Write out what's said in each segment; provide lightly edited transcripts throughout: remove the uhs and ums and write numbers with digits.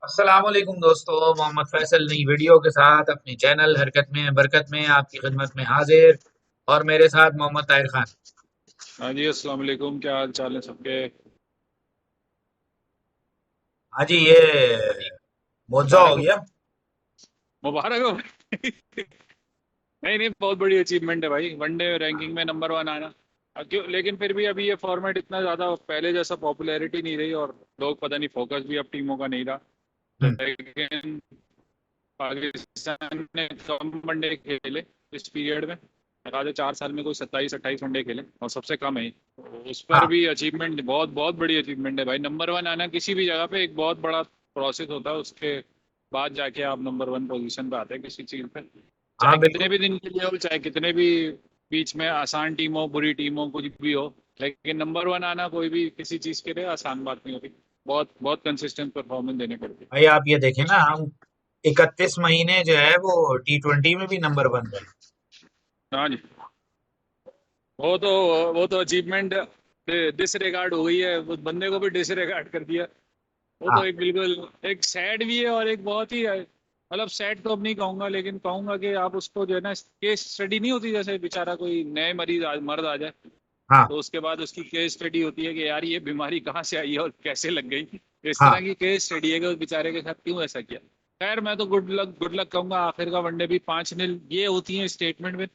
अस्सलाम वालेकुम दोस्तों, मोहम्मद फैसल नई वीडियो के साथ अपने चैनल हरकत में बरकत में आपकी खिदमत में हाजिर। और मेरे साथ मोहम्मद ताहिर खान। हाँ जी, अस्सलाम वालेकुम। क्या हाल चाल है सबके? हाँ जी, ये मुआवजा हो मुबारक हो। गया। मुबारक हो नहीं नहीं, बहुत बड़ी अचीवमेंट है भाई, वनडे रैंकिंग में नंबर वन आना। क्यों? लेकिन फिर भी अभी ये फॉर्मेट इतना ज्यादा पहले जैसा पॉपुलैरिटी नहीं रही, और लोग पता नहीं, फोकस भी अब टीमों का नहीं रहा। हम्म। लेकिन पाकिस्तान ने कम वनडे खेले इस पीरियड में। लगा दे 4 साल में कोई 27-28 वनडे खेले, और सबसे कम है। तो उस पर हाँ, भी अचीवमेंट, बहुत बहुत बड़ी अचीवमेंट है भाई। नंबर वन आना किसी भी जगह पे एक बहुत बड़ा प्रोसेस होता है, उसके बाद जाके आप नंबर वन पोजीशन पे आते हैं किसी चीज पे। हाँ चाहे कितने बिल्कुल। भी दिन के लिए हो, चाहे कितने भी बीच में आसान टीम हो, बुरी टीम हो, कुछ भी हो, लेकिन नंबर वन आना कोई भी किसी चीज के लिए आसान बात नहीं होती। बहुत बहुत कंसिस्टेंट परफॉर्मेंस देनी पड़ती भाई आप ये देखें ना, हम 31 महीने जो है वो T20 में भी नंबर 1 रहे। है। हाँ जी। वो तो अचीवमेंट डिसरिगार्ड हो गई है, उस बंदे को भी डिसरिगार्ड कर दिया। वो तो हाँ, एक बिल्कुल एक सैड भी है, और एक बहुत ही मतलब सैड तो अब नहीं कहूंगा, लेकिन कहूंगा कि आप उसको जो है ना, केस स्टडी नहीं होती, जैसे बेचारा कोई नए मर्द आ जाए, हाँ, तो उसके बाद उसकी केस स्टडी होती है कि यार ये बीमारी कहाँ से आई है और कैसे लग गई। इस हाँ, तरह की केस स्टडी है कि उस बेचारे के साथ क्यों ऐसा किया। खैर, मैं तो गुड लक कहूंगा। आखिर का वनडे भी 5-0 ये होती है स्टेटमेंट में,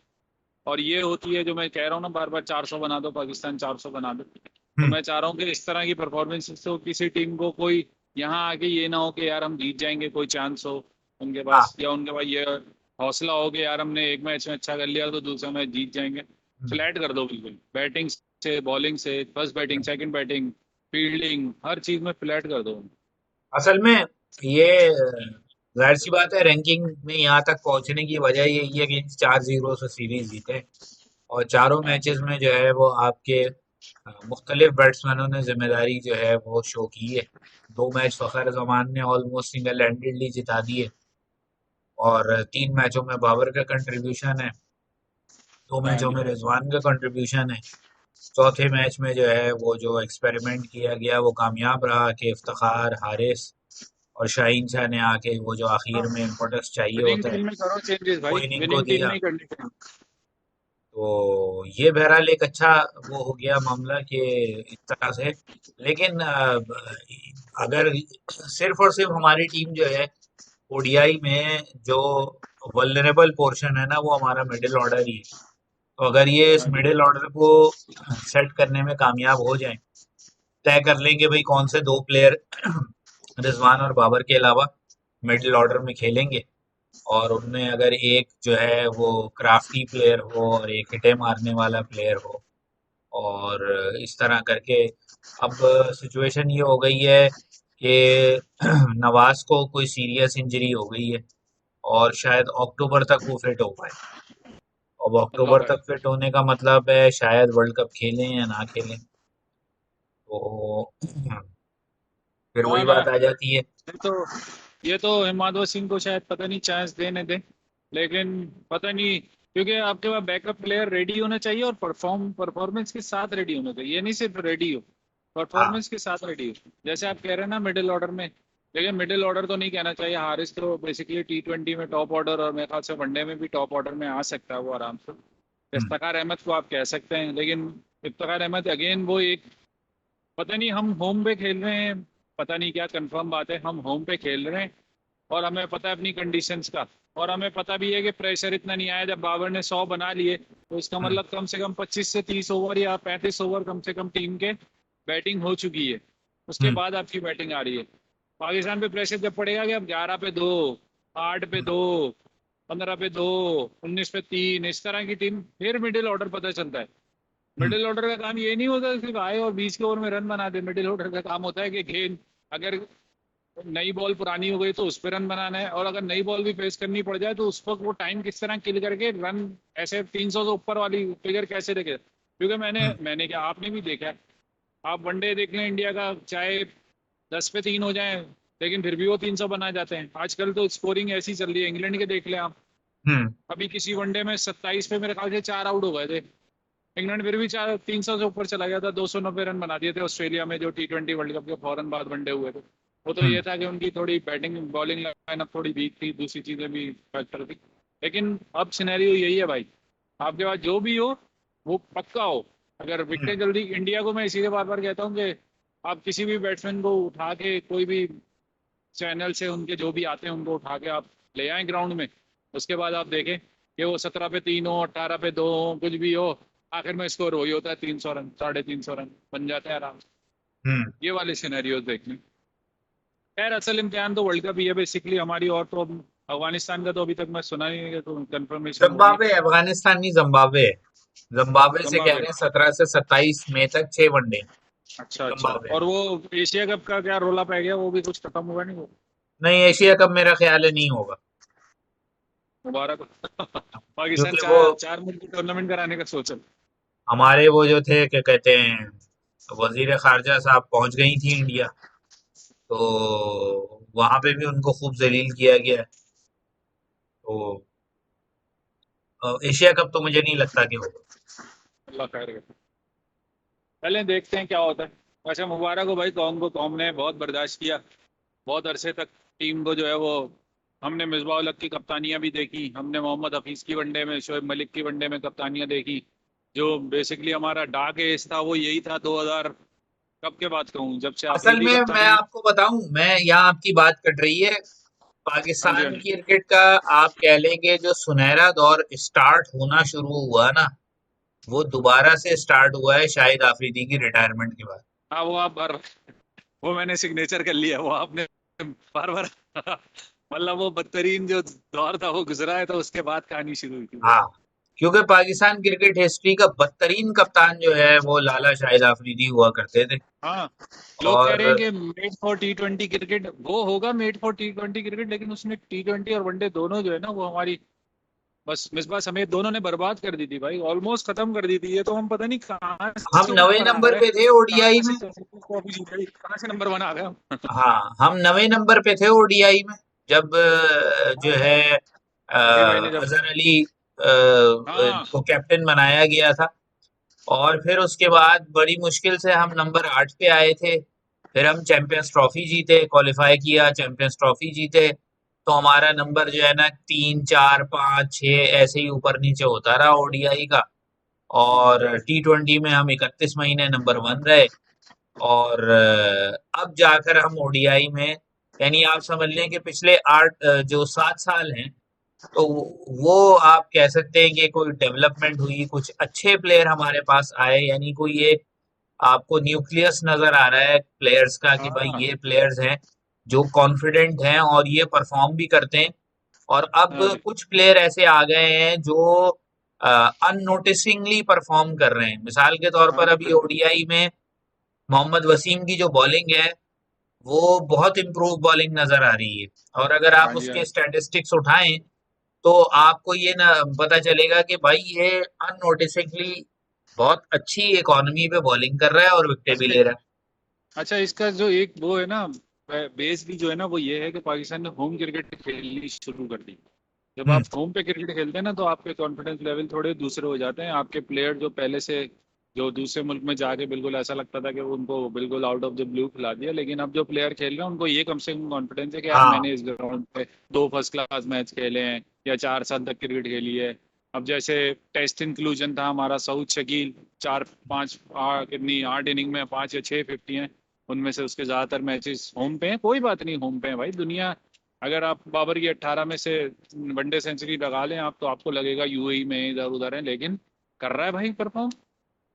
और ये होती है जो मैं कह रहा हूँ ना, बार बार 400 बना दो पाकिस्तान, 400 बना दो। तो हम्म, मैं चाह रहा हूँ कि इस तरह की परफॉर्मेंस से किसी टीम को कोई यहाँ आके ये ना हो कि यार हम जीत जाएंगे, कोई चांस हो उनके हाँ, पास, या उनके पास ये हौसला हो कि यार हमने एक मैच में अच्छा कर लिया तो दूसरा मैच जीत जाएंगे। हम्म, फ्लैट कर दो बिल्कुल, बैटिंग से, बॉलिंग से, first batting, second batting, fielding, हर चीज में फ्लैट कर दो। असल में ये जाहिर सी बात है, रैंकिंग में यहाँ तक पहुंचने की वजह यही है कि 4-0 से सीरीज जीते। और चारों हाँ। मैचेस में जो है वो आपके मुख्तलिफ बैट्समैनों ने जिम्मेदारी जो है वो शो की है। 2 मैच फ़खर जमान ने ऑलमोस्ट सिंगल हैंडेडली जिता दिए। और 3 मैचों में बाबर का कंट्रीब्यूशन है। दो हाँ मैचों जी। में रिजवान का कंट्रीब्यूशन है। चौथे मैच में जो है वो जो एक्सपेरिमेंट किया गया वो कामयाब रहा कि इफ्तिखार, हारिस और शाहीन शाह ने आके वो जो आखिर में इम्पोर्टेंस चाहिए विनिंग होता है टीम में करो चेंजेस वो भाई, इनिंग को विनिंग टीम दिया। में ही करनी चाहिए। तो ये बहरहाल एक अच्छा वो हो गया मामला कि इस तरह से। लेकिन अगर सिर्फ और सिर्फ हमारी टीम जो है ओडीआई में जो वल्नरेबल पोर्शन है ना वो हमारा मिडिल ऑर्डर ही है। तो अगर ये इस हाँ जी। मिडिल ऑर्डर को सेट करने में कामयाब हो जाए, तय कर लेंगे भाई कौन से 2 प्लेयर रिजवान और बाबर के अलावा मिडिल ऑर्डर में खेलेंगे। और उनमें अगर एक जो है वो क्राफ्टी प्लेयर हो और एक हिटे मारने वाला प्लेयर हो, और इस तरह करके अब सिचुएशन ये हो गई है कि नवाज को कोई सीरियस इंजरी हो गई है और शायद अक्टूबर तक वो फिट हो पाए। अब अल्लाह अक्टूबर तक करे। फिट होने का मतलब है शायद वर्ल्ड कप खेलें या ना खेलें। तो फिर ना वही ना, बात आ जाती है। ये तो हिमाद्री सिंह को शायद पता नहीं चांस देने दें, लेकिन पता नहीं, क्योंकि आपके पास बैकअप प्लेयर रेडी होना चाहिए, और परफॉर्मेंस के साथ रेडी होना चाहिए। ये नहीं सिर्फ रेडी हो, हाँ, परफॉर्मेंस के साथ रेडी हो। जैसे आप कह रहे हैं ना मिडिल ऑर्डर में, लेकिन मिडिल ऑर्डर तो नहीं कहना चाहिए। हारिस तो बेसिकली T20 में टॉप ऑर्डर, और मेरे ख्याल से वनडे में भी टॉप ऑर्डर में आ सकता है वो आराम से। हम्म, इफ्तिखार अहमद को आप कह सकते हैं, लेकिन इफ्तिखार अहमद अगेन वो एक, पता नहीं, हम होम पे खेल रहे हैं, पता नहीं क्या कंफर्म बात है, हम होम पे खेल रहे हैं, और हमें पता है अपनी कंडीशंस का, और हमें पता भी है कि प्रेशर इतना नहीं आया। जब बाबर ने 100 बना लिए, तो इसका हम्म, मतलब कम से कम 25 से 30 ओवर या 35 ओवर कम से कम टीम के बैटिंग हो चुकी है। उसके हम्म, बाद आपकी बैटिंग आ रही है। पाकिस्तान पे प्रेशर जब पड़ेगा कि अब 11 पे 2, 8 पे 2, 15 पे 2, 19 पे 3, इस तरह की टीम, फिर मिडिल ऑर्डर पता चलता है। हम्म, मिडिल ऑर्डर का काम ये नहीं होता सिर्फ आए और 20 के ओवर में रन बना दे। मिडिल ऑर्डर का काम होता है कि गेंद, अगर नई बॉल पुरानी हो गई तो उस पर रन बनाना है, और अगर नई बॉल भी फेस करनी पड़ जाए तो उस वक्त वो टाइम किस तरह किल करके रन, ऐसे 300 से ऊपर वाली फिगर कैसे देखे। क्योंकि मैंने हम्म, मैंने क्या, आपने भी देखा है, आप वनडे देख लें इंडिया का, चाहे 10 पे 3 हो जाए, लेकिन फिर भी वो 300 बना जाते हैं। आजकल तो स्कोरिंग ऐसी चल रही है, इंग्लैंड के देख लें आप। हम्म, अभी किसी वनडे में 27 पे मेरे ख्याल से 4 आउट हो गए थे, इंग्लैंड फिर भी 300 से ऊपर चला गया था, 290 रन बना दिए थे ऑस्ट्रेलिया में, जो T20 वर्ल्ड कप के फौरन बाद वनडे हुए थे। वो तो हम्म। ये था कि उनकी थोड़ी बैटिंग बॉलिंग लाइनअप थोड़ी वीक थी, दूसरी चीजें भी फैक्टर थी। लेकिन अब सिनेरियो यही है भाई, आपके पास जो भी हो वो पक्का हो। अगर हम्म। विकेट जल्दी, इंडिया को मैं इसीलिए बार बार कहता हूँ कि आप किसी भी बैट्समैन को उठा के, कोई भी चैनल से उनके जो भी आते हैं उनको उठा के आप ले आए ग्राउंड में। उसके बाद आप देखें कि वो 17 पे 3 हो, 18 पे 2 हो, कुछ भी हो, आखिर में स्कोर वही होता है, 300 रन, 350 रन बन जाते हैं आराम से। हम्म। ये वाले सिनेरियोज देखने। खैर असल इम्तिहान तो वर्ल्ड कप ही है बेसिकली हमारी, और तो अफगानिस्तान का तो अभी तक मैं सुना नहीं है कि तो कंफर्मेशन हो गई है। जिम्बाब्वे, अफगानिस्तान नहीं, जिम्बाब्वे है। जिम्बाब्वे से कह जिम्बाब्वे। रहे हैं 17 से 27 मई तक 6 वनडे। अच्छा अच्छा। जिम्बाब्वे। और वो एशिया कप का क्या रोला पै गया, वो भी कुछ खत्म हुआ नहीं वो? नहीं, एशिया कप मेरा ख्याल है नहीं होगा। मुबारक हो। पाकिस्तान क्योंकि वो 4 4 मुल्क की टूर्नामेंट कराने का सोचा। हमारे वो जो थे, क्या कहते हैं, वजीर खारजा साहब पहुंच गई थी इंडिया, तो वहां पे भी उनको खूब जलील किया गया। तो एशिया कप तो मुझे नहीं लगता कि होगा। अल्लाह खैर करे। पहले देखते हैं क्या होता है। वैसे मुबारक हो भाई कौम को, कौम ने बहुत बर्दाश्त किया बहुत अरसे तक। टीम को जो है वो, हमने मिसबाह उल हक की कप्तानियां भी देखी, हमने मोहम्मद हफीज की वनडे में, शोएब मलिक की वनडे में कप्तानियां देखी। जो बेसिकली हमारा डार्क एज था वो यही था 2000, कब के बात कहूँ, जब से असल आफरीदी में मैं कप्तानी। आपको बताऊं, मैं यहाँ आपकी बात कट रही है। हाँ जी हाँ पाकिस्तान जी। क्रिकेट का आप कह लेंगे जो सुनहरा दौर स्टार्ट होना शुरू हुआ ना, वो दोबारा से स्टार्ट हुआ है शाहिद आफरीदी की रिटायरमेंट के बाद। हाँ वो आप बार, वो मैंने सिग्नेचर कर लिया, वो आपने बार बार मतलब वो बदतरीन जो दौर था वो गुजरा है, तो उसके बाद कहानी शुरू हुई थी वो। हाँ, क्योंकि पाकिस्तान क्रिकेट हिस्ट्री का बदतरीन कप्तान जो है वो लाला शाहिद आफरीदी हुआ करते थे। हाँ। लोग कह रहे हैं और कि मेड फॉर T20 क्रिकेट, वो होगा मेड फॉर T20 क्रिकेट, लेकिन उसने T20 और वनडे दोनों जो है ना वो हमारी, बस मिसबा समेत दोनों ने बर्बाद कर दी थी भाई, ऑलमोस्ट खत्म कर दी थी। ये तो हम पता नहीं कहाँ हम से नवे ऊपर आ नंबर गए, पे थे ओडीआई कहाँ से में। ट्रॉफी जीत गई, कहाँ से नंबर 1 आ गया हम। हाँ, हम नवे नंबर पे थे ओडीआई में, जब जो हाँ है अली भाई ने जब, अजहर अली हाँ को कैप्टन बनाया गया था। और फिर उसके बाद बड़ी मुश्किल से हम नंबर 8 पे आए थे। फिर हम चैंपियंस ट्रॉफी जीते, क्वालिफाई किया, चैंपियंस ट्रॉफी जीते। तो हमारा नंबर जो है ना 3, 4, 5, 6 ऐसे ही ऊपर नीचे होता रहा ओडीआई का। और T20 में हम 31 महीने नंबर 1 रहे। और अब जाकर हम ओडीआई में, यानी आप समझ लें कि पिछले 7 साल हैं, तो वो आप कह सकते हैं कि कोई डेवलपमेंट हुई, कुछ अच्छे प्लेयर हमारे पास आए, यानी कोई एक आपको न्यूक्लियस नजर आ रहा है प्लेयर्स का कि भाई हाँ ये प्लेयर्स हैं जो कॉन्फिडेंट हैं और ये परफॉर्म भी करते हैं। और अब हाँ जी कुछ प्लेयर ऐसे आ गए हैं जो अननोटिसिंगली परफॉर्म कर रहे हैं। मिसाल के तौर हाँ पर जी अभी बिल्कुल। ओडीआई में मोहम्मद वसीम की जो बॉलिंग है वो बहुत इंप्रूव बॉलिंग नजर आ रही है। और अगर हाँ आप जी हाँ उसके जी। स्टैटिस्टिक्स उठाएं तो आपको ये ना पता चलेगा कि भाई ये अननोटिसिंगली बहुत अच्छी इकोनॉमी पे बॉलिंग कर रहा है और विकेट भी अच्छा, ले रहा है। अच्छा इसका जो एक वो है ना, बेस भी जो है ना वो ये है कि पाकिस्तान ने होम क्रिकेट खेलनी शुरू कर दी। जब हम्म। आप होम पे क्रिकेट खेलते हैं ना तो आपके कॉन्फिडेंस लेवल थोड़े दूसरे हो जाते हैं। आपके प्लेयर जो पहले से, जो दूसरे मुल्क में जाके बिल्कुल ऐसा लगता था कि वो उनको बिल्कुल आउट ऑफ द ब्लू खिला दिया, लेकिन अब जो प्लेयर खेल रहे हैं उनको ये कम से कम कॉन्फिडेंस है कि यार हाँ। मैंने इस ग्राउंड पे 2 फर्स्ट क्लास मैच खेले हैं या 4 साल तक क्रिकेट खेली है। अब जैसे टेस्ट इंक्लूजन था हमारा, सऊद शकील 4 5 कितनी 8 इनिंग में 5 या 6 50 हैं, उनमें से उसके ज्यादातर मैचेस होम पे हैं। कोई बात नहीं, होम पे हैं भाई दुनिया। अगर आप बाबर की 18 में से वनडे सेंचुरी लगा लें आप, तो आपको लगेगा यूएई में इधर उधर है, लेकिन कर रहा है भाई परफॉर्म।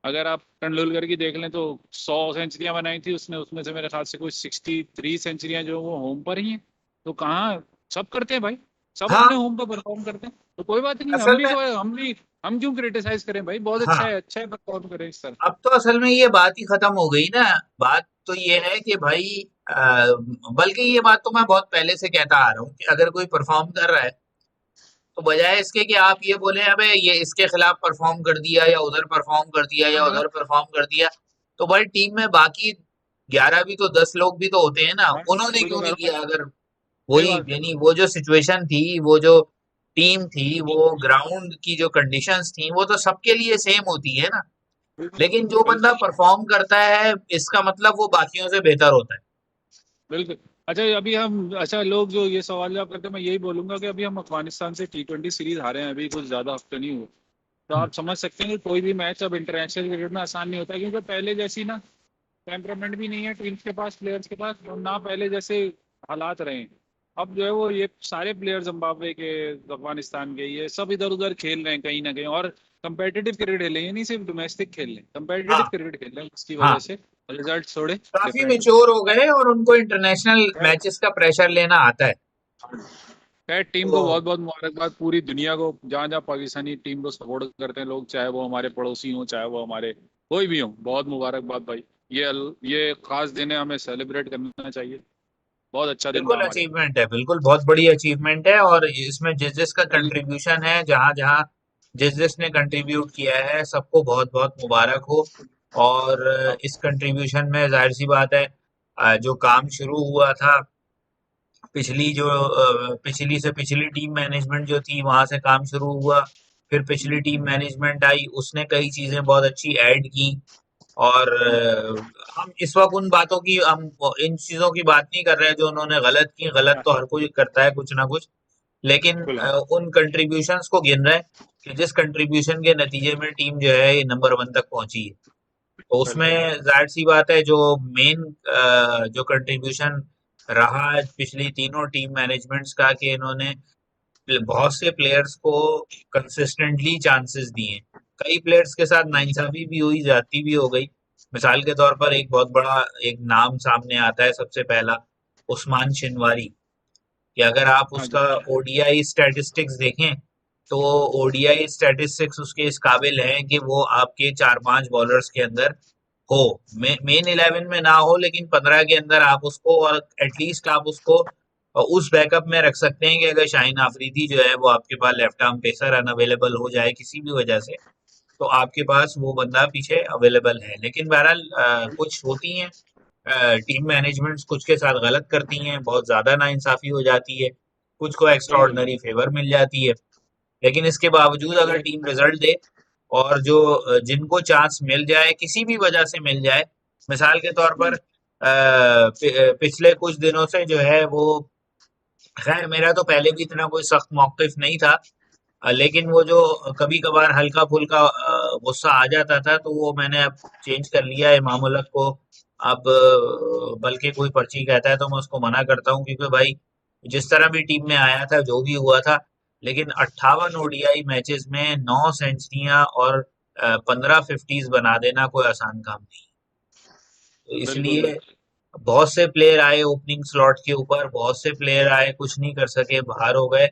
अगर आप तेंदुलकर की देख लें तो 100 सेंचुरियां बनाई थी उसने, उसमें से मेरे ख्याल से कुछ 63 सेंचुरियां जो वो होम पर ही हैं। तो कहाँ, सब करते हैं भाई, सब हाँ। अपने होम पर परफॉर्म करते हैं, तो कोई बात नहीं, हम असल भी में, तो हम भी, हम क्यों क्रिटिसाइज करें भाई, बहुत हाँ, अच्छा है परफॉर्म करें इस तरह। अब तो असल में ये बात ही खत्म हो गई ना। बात तो ये है कि भाई बल्कि ये बात तो मैं बहुत पहले से कहता आ रहा हूँ कि अगर कोई परफॉर्म कर रहा है तो बजाय इसके कि आप ये बोले अबे ये इसके खिलाफ परफॉर्म कर दिया या उधर परफॉर्म कर दिया या हाँ उधर परफॉर्म कर दिया, तो भाई टीम में बाकी 11 भी तो 10 लोग भी तो होते हैं ना, हाँ उन्होंने कोई तो क्यों कर नहीं रहा है, किया? अगर सही वही, बात है। यानी वो जो सिचुएशन थी, वो जो टीम थी, वो ग्राउंड की जो कंडीशंस थी, वो तो सबके लिए सेम होती है ना। बिल्कुल लेकिन जो बंदा बिल्कुल परफॉर्म करता है इसका मतलब वो बाकियों से बेहतर होता है। बिल्कुल। अच्छा अभी हम, अच्छा लोग जो ये सवाल जवाब करते हैं, मैं यही बोलूंगा कि अभी हम अफगानिस्तान से T20 सीरीज हारे हैं, अभी कुछ ज्यादा हफ्ते नहीं हुए। तो हम्म, आप समझ सकते हैं कि कोई भी मैच अब इंटरनेशनल क्रिकेट में आसान नहीं होता, क्योंकि पहले जैसी ना टेम्परामेंट भी नहीं है टीम्स के पास, प्लेयर्स के पास, और ना पहले जैसे हालात रहे हैं। अब जो है वो ये सारे प्लेयर जिम्बाब्वे के, अफगानिस्तान के, ये सब इधर उधर खेल रहे हैं कहीं ना कहीं, और कंपेटिटिव क्रिकेट खेल रहे हैं, ये नहीं सिर्फ डोमेस्टिक खेल रहे हैं, कंपेटिटिव हाँ क्रिकेट खेल रहे हैं, उसकी हाँ, वजह से रिजल्ट थोड़े काफी डिफरेंट मेच्योर हो गए और उनको इंटरनेशनल हैं। मैचेस का प्रेशर लेना आता है। खैर टीम को तो बहुत बहुत मुबारकबाद, पूरी दुनिया को, जहाँ जहाँ पाकिस्तानी टीम को सपोर्ट करते हैं लोग, चाहे वो हमारे पड़ोसी हों, चाहे वो हमारे कोई भी हो, बहुत मुबारकबाद भाई। ये खास दिन है, हमें सेलिब्रेट करना चाहिए। बहुत अच्छा दिन रहा बिल्कुल हमारे लिए। अचीवमेंट है, बिल्कुल बहुत बड़ी अचीवमेंट है। और इसमें जिस जिसका कल। कंट्रीब्यूशन है, जहां जहां जिस जिसने कंट्रीब्यूट किया है, सबको बहुत बहुत मुबारक हो। और हाँ इस कंट्रीब्यूशन में जाहिर सी बात है, जो काम शुरू हुआ था, पिछली से पिछली टीम मैनेजमेंट जो थी वहां से काम शुरू हुआ। फिर पिछली टीम मैनेजमेंट आई, उसने कई चीजें बहुत अच्छी ऐड की। और हम इस वक्त उन बातों की, हम इन चीजों की बात नहीं कर रहे हैं जो उन्होंने गलत की। गलत हाँ, तो हर कोई करता है कुछ ना कुछ। लेकिन बिल्कुल हाँ। उन कंट्रीब्यूशंस को गिन रहे हैं कि जिस कंट्रीब्यूशन के नतीजे में टीम जो है ये नंबर वन तक पहुंची है। तो उसमें बिल्कुल जाहिर सी बात है, जो मेन जो कंट्रीब्यूशन रहा है पिछली तीनों टीम मैनेजमेंट्स का, कि इन्होंने बहुत से प्लेयर्स को कंसिस्टेंटली चांसेस दिए। कई प्लेयर्स के साथ नाइंसाफी भी हुई, जाती भी हो गई। मिसाल के तौर पर एक बहुत बड़ा एक नाम सामने आता है सबसे पहला, उस्मान शिनवारी। कि अगर आप हाँ जी। उसका ओडीआई स्टैटिस्टिक्स देखें, तो ओडीआई स्टैटिस्टिक्स उसके इस काबिल हैं कि वो आपके 4-5 बॉलर्स के अंदर हो। मेन 11 में ना हो, लेकिन 15 के अंदर आप उसको, और एटलीस्ट आप उसको उस बैकअप में रख सकते हैं कि अगर शाहीन आफरीदी जो है वो आपके पास लेफ्ट आर्म पेसर अनअवेलेबल हो जाए किसी भी वजह से, तो आपके पास वो बंदा पीछे अवेलेबल है। लेकिन बहरहाल कुछ होती हैं टीम मैनेजमेंट्स, कुछ के साथ गलत करती हैं, बहुत ज्यादा नाइंसाफी हो जाती है, कुछ को एक्स्ट्रा बिल्कुल ऑर्डिनरी फेवर मिल जाती है। लेकिन इसके बावजूद अगर बिल्कुल। टीम रिजल्ट दे, और जो जिनको चांस मिल जाए किसी भी वजह से मिल जाए, मिसाल के तौर पर पिछले कुछ दिनों से जो है वो, खैर मेरा तो पहले भी इतना कोई सख्त मौकिफ नहीं था, लेकिन वो जो कभी कभार हल्का फुल्का गुस्सा आ जाता था, तो वो मैंने अब चेंज कर लिया है मामूलत को। अब बल्कि कोई पर्ची कहता है तो मैं उसको मना करता हूँ, क्योंकि भाई जिस तरह भी टीम में आया था जो भी हुआ था, लेकिन 58 ओडीआई मैचेस में 9 सेंचुरियां और 15 फिफ्टीज बना देना कोई आसान काम नहीं। तो बिल्कुल इसलिए बिल्कुल। बहुत से प्लेयर आए ओपनिंग स्लॉट के ऊपर, बहुत से प्लेयर आए, कुछ नहीं कर सके, बाहर हो गए।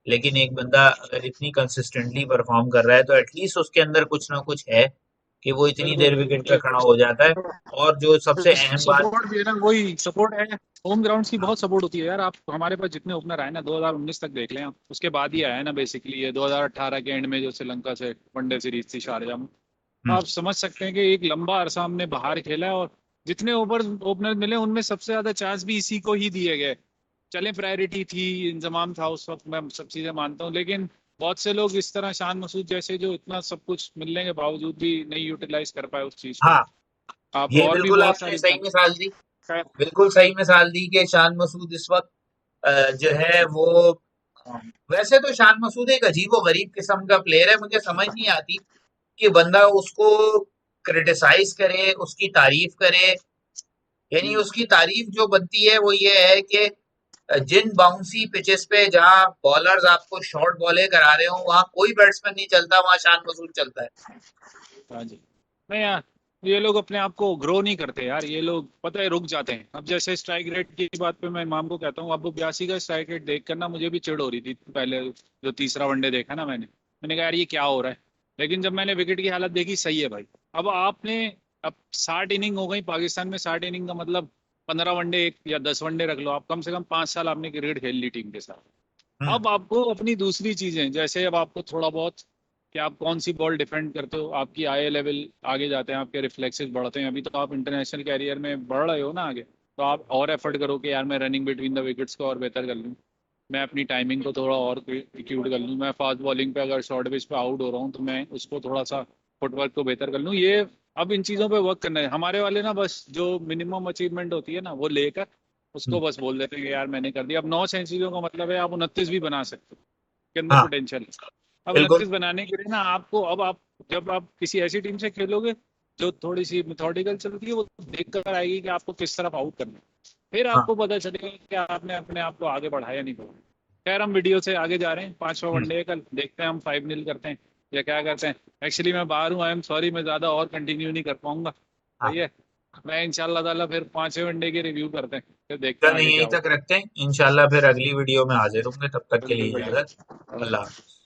लेकिन एक बंदा अगर इतनी कंसिस्टेंटली परफॉर्म कर रहा है, तो एटलीस्ट उसके अंदर कुछ ना कुछ है कि वो इतनी बिल्कुल देर बिल्कुल विकेट पे खड़ा हो जाता है। और जो सबसे अहम बात, सपोर्ट भी है ना, वही सपोर्ट है। होम ग्राउंड्स की बहुत सपोर्ट होती है यार। आप हमारे पास जितने ओपनर आए ना 2019 तक देख लें आप, उसके बाद ही आया है ना बेसिकली ये 2018 के एंड में जो श्रीलंका से वनडे सीरीज थी शारजा में। हम्म, आप समझ सकते हैं कि एक लंबा अरसा हमने बाहर खेला है, और जितने ओपनर मिले उनमें सबसे ज्यादा चांस भी इसी को ही दिए गए। चलें प्रायोरिटी थी, इंतजाम था उस वक्त, मैं सब चीजें मानता हूँ, लेकिन बहुत से लोग इस तरह, शान मसूद जैसे, जो इतना सब कुछ मिलने के बावजूद भी नहीं यूटिलाइज कर पाए उस चीज को। हाँ, आप ये और भी बिल्कुल बहुत आपने सारी सही मिसाल दी। खैर, बिल्कुल सही मिसाल दी कि शान मसूद इस वक्त जो है वो, वैसे तो शान मसूद एक अजीब और गरीब किस्म का प्लेयर है। मुझे समझ नहीं आती कि बंदा उसको क्रिटिसाइज करे, उसकी तारीफ करे। यानी उसकी तारीफ जो बनती है वो ये है कि जिन बाउंसी पिचेस पे जहां बॉलर्स आपको शॉर्ट बॉलें करा रहे हो, वहां कोई बैट्समैन नहीं चलता, वहां शान मसूद चलता है। हाँ जी। नहीं यार, ये लोग अपने आप को ग्रो नहीं करते यार, ये लोग पता है रुक जाते हैं। अब जैसे स्ट्राइक रेट की बात पे मैं इमाम को कहता हूँ, अब वो 82 का स्ट्राइक रेट देख कर ना मुझे भी चिढ़ हो रही थी पहले, जो तीसरा वनडे देखा ना मैंने कहा यार ये क्या हो रहा है। लेकिन जब मैंने विकेट की हालत देखी, सही है भाई। अब आपने, अब 60 इनिंग हो गई पाकिस्तान में, 60 इनिंग का मतलब 15 वनडे या 10 वनडे रख लो आप, कम से कम 5 साल आपने क्रिकेट खेल ली टीम के साथ। हम्म, अब आपको अपनी दूसरी चीजें, जैसे अब आपको थोड़ा बहुत कि आप कौन सी बॉल डिफेंड करते हो, आपकी आई लेवल आगे जाते हैं, आपके रिफ्लेक्सेस बढ़ते हैं। अभी तो आप इंटरनेशनल कैरियर में बढ़ रहे हो ना आगे, तो आप और एफर्ट करो कि यार मैं रनिंग बिटवीन द विकेट्स को और बेहतर कर लूँ, मैं अपनी टाइमिंग को थोड़ा और एक्यूट कर लूँ, मैं फास्ट बॉलिंग पे अगर शॉर्ट पिच पे आउट हो रहा हूँ तो मैं उसको थोड़ा सा फुटवर्क को बेहतर कर लूँ। ये अब इन चीज़ों पे वर्क करना है हमारे वाले ना, बस जो मिनिमम अचीवमेंट होती है ना वो लेकर हम्म, उसको बस बोल देते हैं कि यार मैंने कर दिया। अब 9 सेंचुरियों का मतलब है आप 29 भी बना सकते हो, के अंदर हाँ पोटेंशियल है। अब बिल्कुल। 29 बनाने के लिए ना आपको, अब आप जब आप किसी ऐसी टीम से खेलोगे जो थोड़ी सी मेथोडिकल चलती है, वो देख कर आएगी कि आपको किस तरफ आउट करना है, फिर हाँ। आपको पता चलेगा कि आपने अपने आप को आगे बढ़ाया नहीं बढ़ाया। खैर हम वीडियो से आगे जा रहे हैं, 5वां वनडे है कल, देखते हैं हम 5-0 करते हैं या क्या करते हैं। एक्चुअली मैं बाहर हूँ, आई एम सॉरी, मैं ज्यादा और कंटिन्यू नहीं कर पाऊंगा। हाँ, सही है। मैं इंशाल्लाह ताला फिर 5वें वनडे की रिव्यू करते हैं, फिर देखते हैं चलें आगे यहीं क्या तक होता रखते हैं, इंशाल्लाह फिर अगली वीडियो में हाजिर होंगे, तब तक है। के बिल्कुल लिए बिल्कुल। इजाजत। ओके। अल्लाह हाफिज।